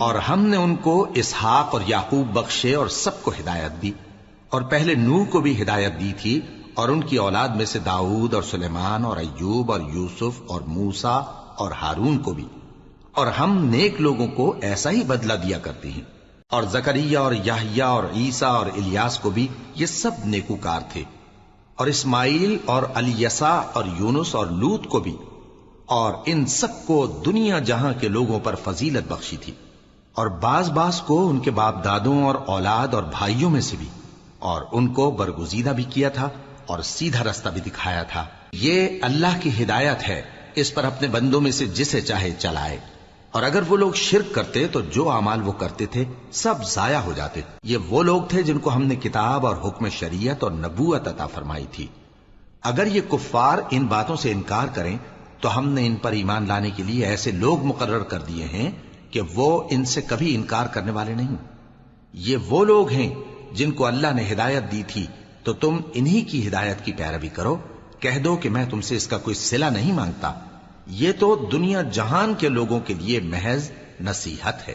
اور ہم نے ان کو اسحاق اور یعقوب بخشے اور سب کو ہدایت دی، اور پہلے نوح کو بھی ہدایت دی تھی، اور ان کی اولاد میں سے داؤد اور سلیمان اور ایوب اور یوسف اور موسیٰ اور ہارون کو بھی، اور ہم نیک لوگوں کو ایسا ہی بدلہ دیا کرتے ہیں۔ اور زکریا اور یحییٰ اور عیسیٰ اور الیاس کو بھی، یہ سب نیکوکار تھے، اور اسماعیل اور الیسع اور یونس اور لوط کو بھی، اور ان سب کو دنیا جہاں کے لوگوں پر فضیلت بخشی تھی، اور بعض کو ان کے باپ دادوں اور اولاد اور بھائیوں میں سے بھی، اور ان کو برگزیدہ بھی کیا تھا اور سیدھا رستہ بھی دکھایا تھا۔ یہ اللہ کی ہدایت ہے، اس پر اپنے بندوں میں سے جسے چاہے چلائے، اور اگر وہ لوگ شرک کرتے تو جو اعمال وہ کرتے تھے سب ضائع ہو جاتے۔ یہ وہ لوگ تھے جن کو ہم نے کتاب اور حکم شریعت اور نبوت عطا فرمائی تھی۔ اگر یہ کفار ان باتوں سے انکار کریں تو ہم نے ان پر ایمان لانے کے لیے ایسے لوگ مقرر کر دیے ہیں کہ وہ ان سے کبھی انکار کرنے والے نہیں۔ یہ وہ لوگ ہیں جن کو اللہ نے ہدایت دی تھی، تو تم انہی کی ہدایت کی پیروی کرو۔ کہہ دو کہ میں تم سے اس کا کوئی صلہ نہیں مانگتا، یہ تو دنیا جہان کے لوگوں کے لیے محض نصیحت ہے۔